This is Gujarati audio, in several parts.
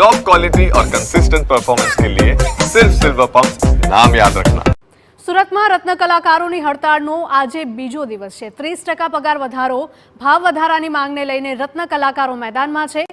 टॉप क्वालिटी और कंसिस्टेंट परफॉर्मेंस के लिए सिर्फ सिल्वर पंप नाम याद रखना। સુરતમાં રત્ન કલાકારોની હડતાળનો આજે બીજો દિવસ છે। 30% પગાર વધારો, ભાવ વધારાની માંગને લઈને રત્ન કલાકારો મેદાનમાં છે।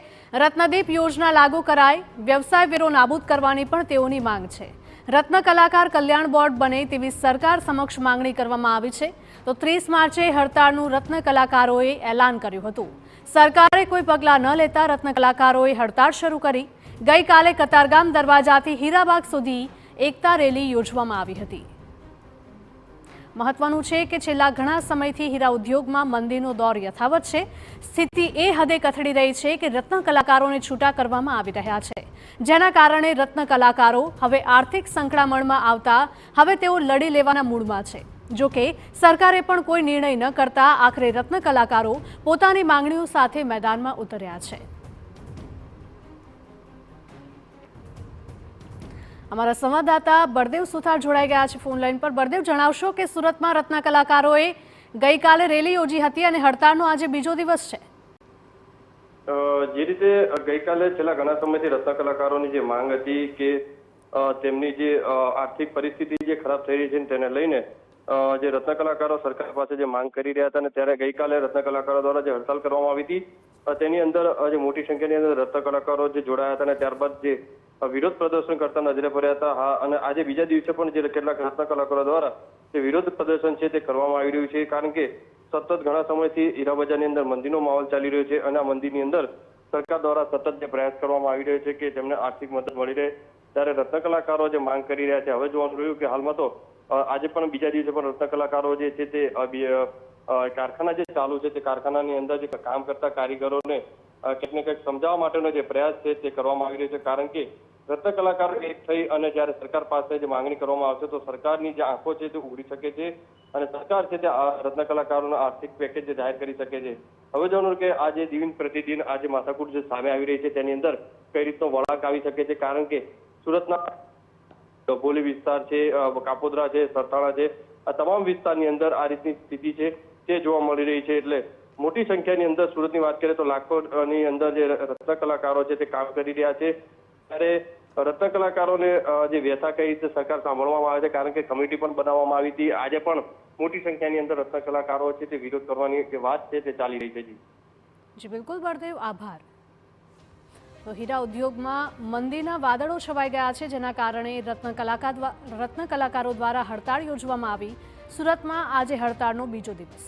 રત્નદીપ યોજના લાગુ કરાય, વ્યવસાય વેરો નાબૂદ કરવાની પણ તેઓની માંગ છે। રત્ન કલાકાર કલ્યાણ બોર્ડ બને તેવી સરકાર સમક્ષ માંગણી કરવામાં આવી છે। તો 30 માર્ચે હડતાળનું રત્ન કલાકારોએ એલાન કર્યું હતું। સરકારે કોઈ પગલાં ન લેતા રત્ન કલાકારોએ હડતાળ શરૂ કરી। ગઈકાલે કતારગામ દરવાજાથી હીરાબાગ સુધી એકતા રેલી યોજવામાં આવી હતી। મહત્વનું છે કે છેલ્લા ઘણા સમયથી હીરા ઉદ્યોગમાં મંદીનો દોર યથાવત છે। સ્થિતિ એ હદે કથળી રહી છે કે રત્ન કલાકારોને છૂટા કરવામાં આવી રહ્યા છે, જેના કારણે રત્ન કલાકારો હવે આર્થિક સંકળામણમાં આવતા હવે તેઓ લડી લેવાના મૂડમાં છે। જો કે સરકારે પણ કોઈ નિર્ણય ન કરતા આખરે રત્ન કલાકારો પોતાની માંગણીઓ સાથે મેદાનમાં ઉતર્યા છે। અમારા સંવાદદાતા બળદેવ સુથાર જોડાઈ ગયા છે ફોન લાઈન પર। બળદેવ, જણાવશો કે સુરતમાં રત્ન કલાકારોએ ગઈકાલે રેલી યોજી હતી અને હડતાળનો આજે બીજો દિવસ છે। જે રીતે ગઈકાલે છેલ્લા ઘણા સમયથી રત્ન કલાકારોની જે માંગ હતી કે તેમની જે આર્થિક પરિસ્થિતિ જે ખરાબ થઈ રહી છે તેને લઈને જે રત્ન કલાકારો સરકાર પાસે જે માંગ કરી રહ્યા હતા, અને ત્યારે ગઈકાલે રત્ન કલાકારો દ્વારા જે હડતાલ કરવામાં આવી હતી તેની અંદર જે મોટી સંખ્યાની અંદર રત્ન કલાકારો જે જોડાયા હતા અને ત્યારબાદ જે વિરોધ પ્રદર્શન કરતા નજરે પડ્યા હતા। હા, અને આજે બીજા દિવસે પણ જે કેટલાક રત્ન કલાકારો દ્વારા જે વિરોધ પ્રદર્શન છે તે કરવામાં આવી રહ્યું છે, કારણ કે સતત ઘણા સમયથી હીરા બજારની અંદર મંદીનો માહોલ ચાલી રહ્યો છે અને આ મંદીની અંદર સરકાર દ્વારા સતત જે પ્રયાસ કરવામાં આવી રહ્યો છે કે તેમને આર્થિક મદદ મળી રહે, ત્યારે રત્ન કલાકારો જે માંગ કરી રહ્યા છે। હવે જોવાનું રહ્યું કે હાલમાં તો આજે પણ બીજા દિવસે પણ રત્ન કલાકારો જે છે તે કારખાના જે ચાલુ છે તે કારખાનાની અંદર જે કામ કરતા કારીગરોને કંઈક ને કંઈક સમજાવવા માટેનો જે પ્રયાસ છે તે કરવામાં આવી રહ્યો છે, કારણ કે રત્ન કલાકારો એક થઈ અને જ્યારે સરકાર પાસે જે માંગણી કરવામાં આવશે તો સરકારની જે આંખો છે તે ઉઘડી શકે છે અને સરકાર છે તે રત્ન કલાકારોના આર્થિક પેકેજ જાહેર કરી શકે છે। હવે જોવાનું કે આજે દિન પ્રતિદિન આજે માથાકૂટ જે સામે આવી રહી છે તેની અંદર કઈ રીતનો વળાંક આવી શકે છે, કારણ કે સુરતના ડભોલી વિસ્તાર છે, કાપોદ્રા છે, સરથાણા છે, આ તમામ વિસ્તારની અંદર આ રીતની સ્થિતિ છે તે જોવા મળી રહી છે। એટલે મોટી સંખ્યાની અંદર સુરતની વાત કરીએ તો લાખોની અંદર જે રત્ન કલાકારો છે તે કામ કરી રહ્યા છે, ત્યારે રત્ન કલાકારોને જે વ્યથા કઈ રીતે સરકાર સાંભળવામાં આવે છે, કારણ કે કમિટી પણ બનાવવામાં આવી હતી। આજે પણ મોટી સંખ્યાની અંદર રત્ન કલાકારો છે તે વિરોધ કરવાની જે વાત છે તે ચાલી રહી છે। જી બિલકુલ બળદેવ, આભાર। તો હીરા ઉદ્યોગમાં મંદીના વાદળો છવાઈ ગયા છે, જેના કારણે રત્ન કલાકારો દ્વારા હડતાળ યોજવામાં આવી। સુરતમાં આજે હડતાળનો બીજો દિવસ।